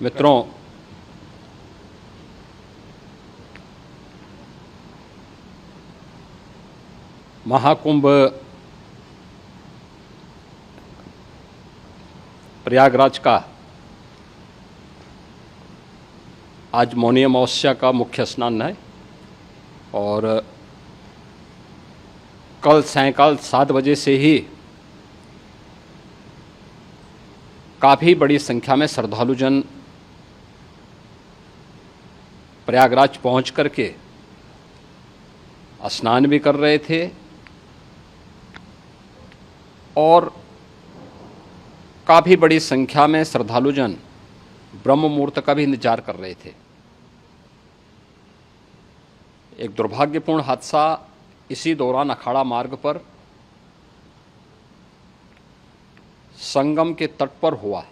मित्रों, महाकुंभ प्रयागराज का आज मौनी अमावस्या का मुख्य स्नान है और कल सायंकाल 7 बजे से ही काफ़ी बड़ी संख्या में श्रद्धालुजन प्रयागराज पहुंच करके स्नान भी कर रहे थे और काफ़ी बड़ी संख्या में श्रद्धालुजन ब्रह्म मुहूर्त का भी इंतजार कर रहे थे। एक दुर्भाग्यपूर्ण हादसा इसी दौरान अखाड़ा मार्ग पर संगम के तट पर हुआ,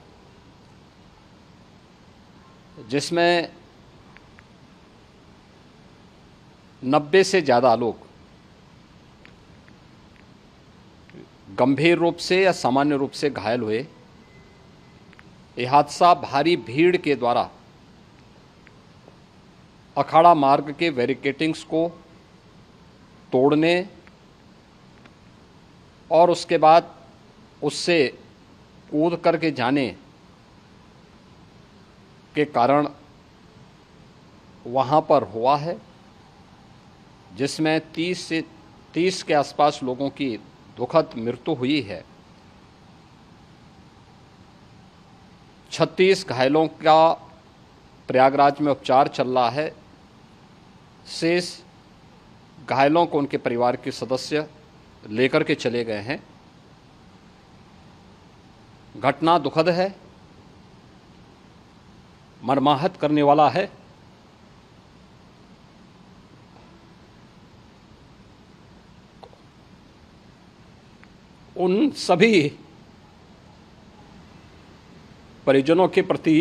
जिसमें 90 से ज़्यादा लोग गंभीर रूप से या सामान्य रूप से घायल हुए। यह हादसा भारी भीड़ के द्वारा अखाड़ा मार्ग के बैरिकेडिंग्स को तोड़ने और उसके बाद उससे कूद करके जाने के कारण वहाँ पर हुआ है, जिसमें 30 के आसपास लोगों की दुखद मृत्यु हुई है। 36 घायलों का प्रयागराज में उपचार चल रहा है। शेष घायलों को उनके परिवार के सदस्य लेकर के चले गए हैं। घटना दुखद है, मर्माहत करने वाला है। उन सभी परिजनों के प्रति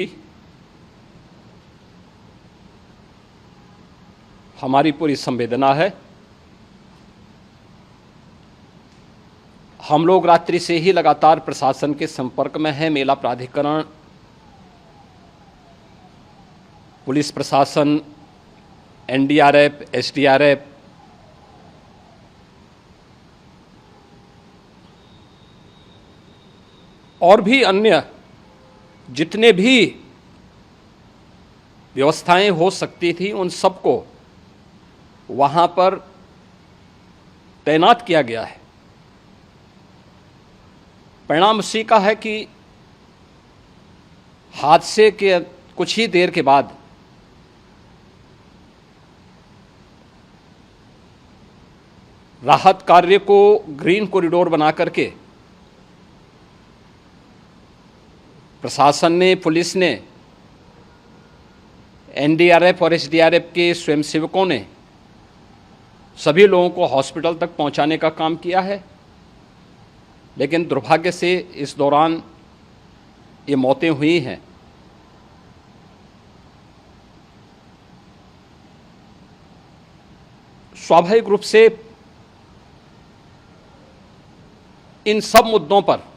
हमारी पूरी संवेदना है। हम लोग रात्रि से ही लगातार प्रशासन के संपर्क में हैं। मेला प्राधिकरण, पुलिस प्रशासन, एनडीआरएफ, एसडीआरएफ, और भी अन्य जितने भी व्यवस्थाएं हो सकती थी उन सबको वहां पर तैनात किया गया है। परिणाम उसी का है कि हादसे के कुछ ही देर के बाद राहत कार्य को ग्रीन कॉरिडोर बना करके प्रशासन ने, पुलिस ने, एनडीआरएफ और एसडीआरएफ के स्वयंसेवकों ने सभी लोगों को हॉस्पिटल तक पहुंचाने का काम किया है। लेकिन दुर्भाग्य से इस दौरान ये मौतें हुई हैं। स्वाभाविक रूप से इन सब मुद्दों पर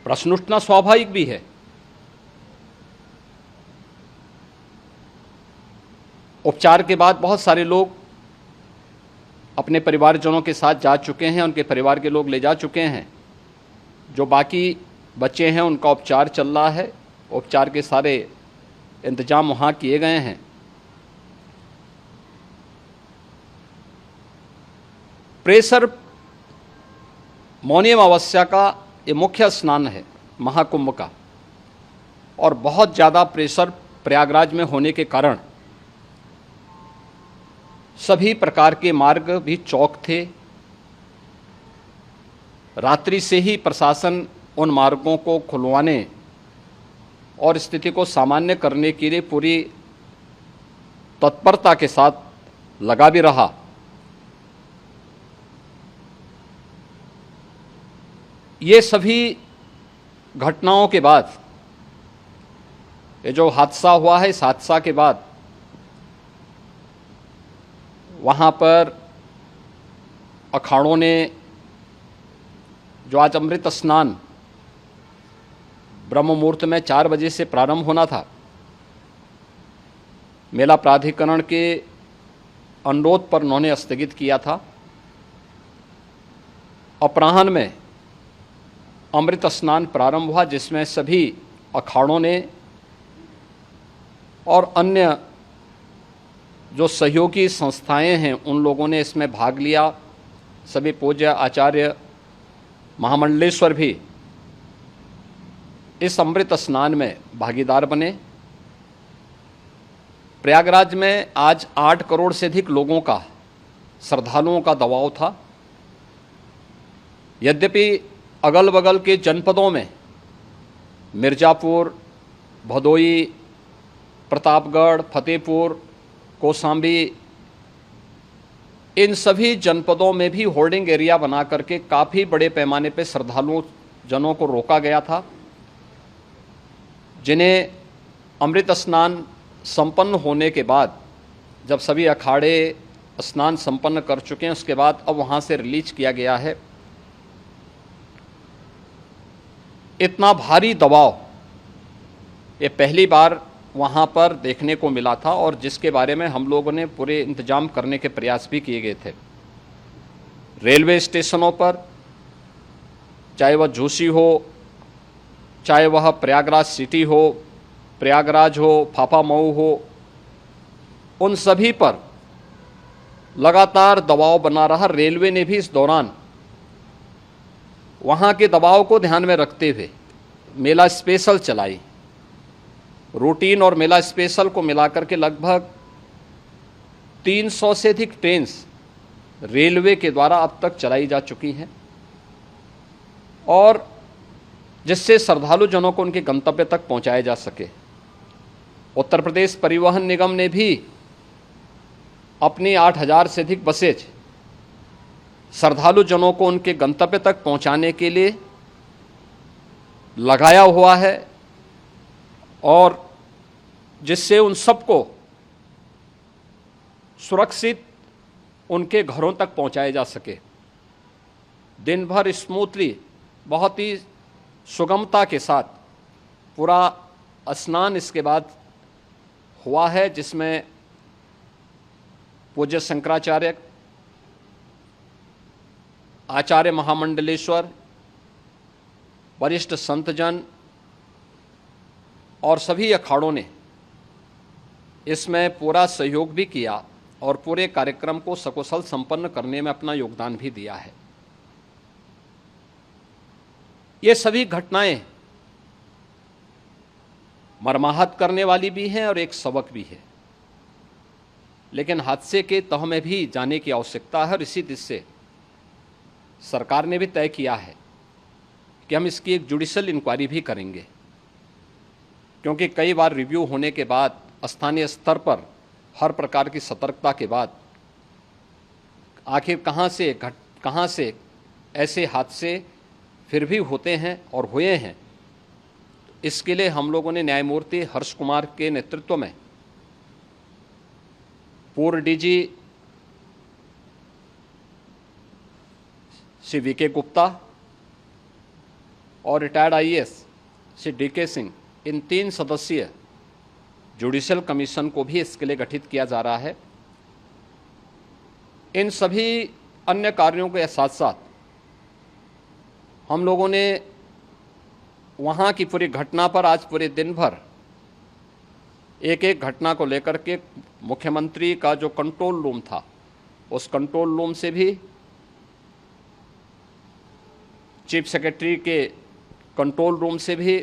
प्रश्न उठना स्वाभाविक भी है। उपचार के बाद बहुत सारे लोग अपने परिवारजनों के साथ जा चुके हैं, उनके परिवार के लोग ले जा चुके हैं। जो बाकी बच्चे हैं उनका उपचार चल रहा है। उपचार के सारे इंतजाम वहाँ किए गए हैं। प्रेशर मौनी अमावस्या का ये मुख्य स्नान है महाकुंभ का, और बहुत ज़्यादा प्रेशर प्रयागराज में होने के कारण सभी प्रकार के मार्ग भी चौक थे। रात्रि से ही प्रशासन उन मार्गों को खुलवाने और स्थिति को सामान्य करने के लिए पूरी तत्परता के साथ लगा भी रहा। ये सभी घटनाओं के बाद, ये जो हादसा हुआ है, इस हादसा के बाद वहाँ पर अखाड़ों ने जो आज अमृत स्नान ब्रह्म मुहूर्त में 4 बजे से प्रारंभ होना था। मेला प्राधिकरण के अनुरोध पर उन्होंने स्थगित किया था। अपराह्न में अमृत स्नान प्रारंभ हुआ, जिसमें सभी अखाड़ों ने और अन्य जो सहयोगी संस्थाएं हैं उन लोगों ने इसमें भाग लिया। सभी पूज्य आचार्य महामंडलेश्वर भी इस अमृत स्नान में भागीदार बने। प्रयागराज में आज 8 करोड़ से अधिक लोगों का, श्रद्धालुओं का दबाव था। यद्यपि अगल बगल के जनपदों में मिर्जापुर, भदोई, प्रतापगढ़, फतेहपुर, कौशाम्बी, इन सभी जनपदों में भी होर्डिंग एरिया बना करके काफ़ी बड़े पैमाने पर श्रद्धालुओं जनों को रोका गया था, जिन्हें अमृत स्नान संपन्न होने के बाद, जब सभी अखाड़े स्नान संपन्न कर चुके हैं, उसके बाद अब वहाँ से रिलीज किया गया है। इतना भारी दबाव ये पहली बार वहाँ पर देखने को मिला था, और जिसके बारे में हम लोगों ने पूरे इंतजाम करने के प्रयास भी किए गए थे। रेलवे स्टेशनों पर, चाहे वह झूसी हो, चाहे वह प्रयागराज सिटी हो, प्रयागराज हो, फाफामऊ हो, उन सभी पर लगातार दबाव बना रहा। रेलवे ने भी इस दौरान वहाँ के दबाव को ध्यान में रखते हुए मेला स्पेशल चलाई। रूटीन और मेला स्पेशल को मिलाकर के लगभग 300 से अधिक ट्रेन रेलवे के द्वारा अब तक चलाई जा चुकी हैं, और जिससे श्रद्धालु जनों को उनके गंतव्य तक पहुंचाया जा सके। उत्तर प्रदेश परिवहन निगम ने भी अपनी 8000 से अधिक बसेज श्रद्धालु जनों को उनके गंतव्य तक पहुंचाने के लिए लगाया हुआ है, और जिससे उन सबको सुरक्षित उनके घरों तक पहुंचाया जा सके। दिन भर स्मूथली, बहुत ही सुगमता के साथ पूरा स्नान इसके बाद हुआ है, जिसमें पूज्य शंकराचार्य, आचार्य महामंडलेश्वर, वरिष्ठ संतजन और सभी अखाड़ों ने इसमें पूरा सहयोग भी किया और पूरे कार्यक्रम को सकुशल संपन्न करने में अपना योगदान भी दिया है। ये सभी घटनाएं मर्माहत करने वाली भी हैं और एक सबक भी है, लेकिन हादसे के तह में भी जाने की आवश्यकता है। और इसी दिशा से सरकार ने भी तय किया है कि हम इसकी एक जुडिशियल इंक्वायरी भी करेंगे, क्योंकि कई बार रिव्यू होने के बाद स्थानीय स्तर पर हर प्रकार की सतर्कता के बाद आखिर कहाँ से ऐसे हादसे फिर भी होते हैं और हुए हैं। इसके लिए हम लोगों ने न्यायमूर्ति हर्ष कुमार के नेतृत्व में पूर्व डीजी श्री वीके गुप्ता और retired IAS Shri DK Singh, इन 3 सदस्यीय जुडिशियल कमीशन को भी इसके लिए गठित किया जा रहा है। इन सभी अन्य कार्यों के साथ साथ हम लोगों ने वहाँ की पूरी घटना पर आज पूरे दिन भर एक एक घटना को लेकर के मुख्यमंत्री का जो कंट्रोल रूम था, उस कंट्रोल रूम से भी, चीफ सेक्रेटरी के कंट्रोल रूम से भी,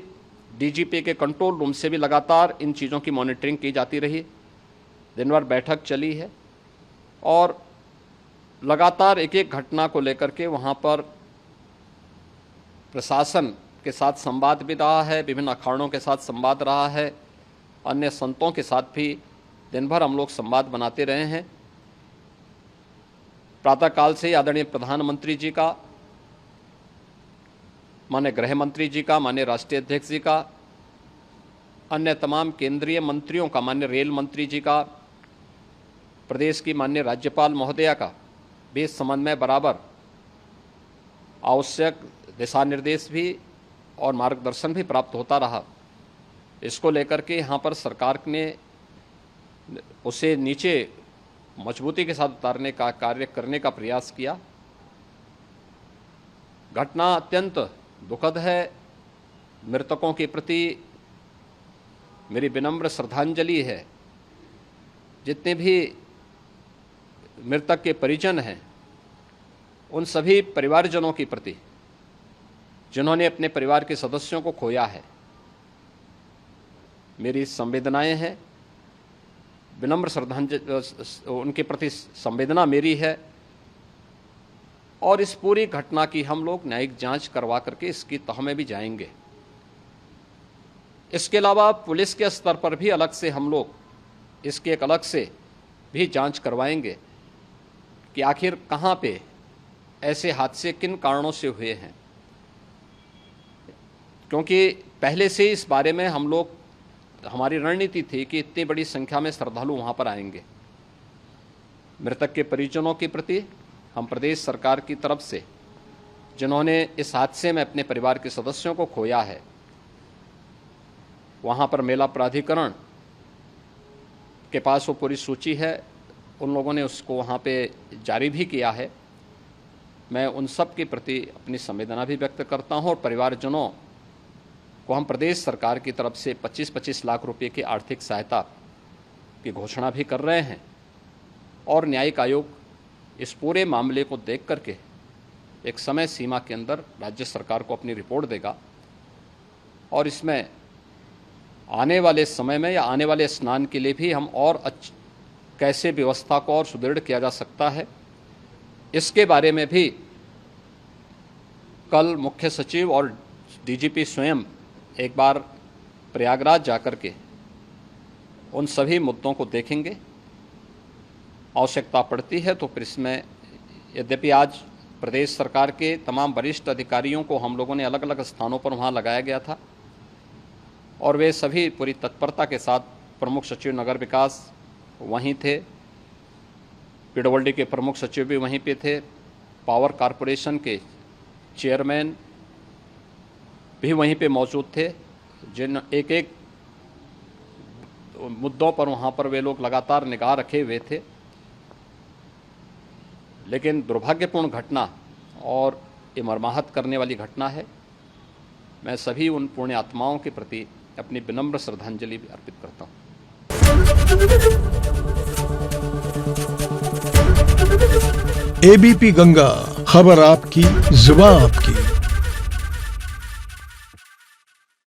डीजीपी के कंट्रोल रूम से भी लगातार इन चीज़ों की मॉनिटरिंग की जाती रही। दिन भर बैठक चली है और लगातार एक एक घटना को लेकर के वहाँ पर प्रशासन के साथ संवाद भी रहा है, विभिन्न अखाड़ों के साथ संवाद रहा है, अन्य संतों के साथ भी दिन भर हम लोग संवाद बनाते रहे हैं। प्रातःकाल से ही आदरणीय प्रधानमंत्री जी का, माननीय गृह मंत्री जी का, माननीय राष्ट्रीय अध्यक्ष जी का, अन्य तमाम केंद्रीय मंत्रियों का, माननीय रेल मंत्री जी का, प्रदेश की माननीय राज्यपाल महोदया का भी इस संबंध में बराबर आवश्यक दिशा निर्देश भी और मार्गदर्शन भी प्राप्त होता रहा। इसको लेकर के यहाँ पर सरकार ने उसे नीचे मजबूती के साथ उतारने का कार्य करने का प्रयास किया। घटना अत्यंत दुखद है। मृतकों के प्रति मेरी विनम्र श्रद्धांजलि है। जितने भी मृतक के परिजन हैं, उन सभी परिवारजनों के प्रति जिन्होंने अपने परिवार के सदस्यों को खोया है, मेरी संवेदनाएं हैं। विनम्र श्रद्धांजलि उनके प्रति संवेदना मेरी है। और इस पूरी घटना की हम लोग न्यायिक जांच करवा करके इसकी तह में भी जाएंगे। इसके अलावा पुलिस के स्तर पर भी अलग से हम लोग इसके एक अलग से भी जांच करवाएंगे कि आखिर कहां पे ऐसे हादसे किन कारणों से हुए हैं, क्योंकि पहले से इस बारे में हम लोग, हमारी रणनीति थी कि इतनी बड़ी संख्या में श्रद्धालु वहां पर आएंगे। मृतक के परिजनों के प्रति हम प्रदेश सरकार की तरफ से, जिन्होंने इस हादसे में अपने परिवार के सदस्यों को खोया है, वहां पर मेला प्राधिकरण के पास वो पूरी सूची है, उन लोगों ने उसको वहां पे जारी भी किया है। मैं उन सब के प्रति अपनी संवेदना भी व्यक्त करता हूं और परिवारजनों को हम प्रदेश सरकार की तरफ से 25-25 लाख रुपए की आर्थिक सहायता की घोषणा भी कर रहे हैं। और न्यायिक आयोग इस पूरे मामले को देख करके एक समय सीमा के अंदर राज्य सरकार को अपनी रिपोर्ट देगा और इसमें आने वाले समय में या आने वाले स्नान के लिए भी हम और कैसे व्यवस्था को और सुदृढ़ किया जा सकता है, इसके बारे में भी कल मुख्य सचिव और डीजीपी स्वयं एक बार प्रयागराज जाकर के उन सभी मुद्दों को देखेंगे। आवश्यकता पड़ती है तो फिर इसमें, यद्यपि आज प्रदेश सरकार के तमाम वरिष्ठ अधिकारियों को हम लोगों ने अलग अलग स्थानों पर वहाँ लगाया गया था और वे सभी पूरी तत्परता के साथ, प्रमुख सचिव नगर विकास वहीं थे, पीडब्ल्यूडी के प्रमुख सचिव भी वहीं पे थे, पावर कॉरपोरेशन के चेयरमैन भी वहीं पे मौजूद थे, जिन एक एक मुद्दों पर वहाँ पर वे लोग लगातार निगाह रखे हुए थे। लेकिन दुर्भाग्यपूर्ण घटना और ये मर्माहत करने वाली घटना है। मैं सभी उन पुण्य आत्माओं के प्रति अपनी विनम्र श्रद्धांजलि भी अर्पित करता हूँ। एबीपी गंगा, खबर आपकी, जुबान आपकी।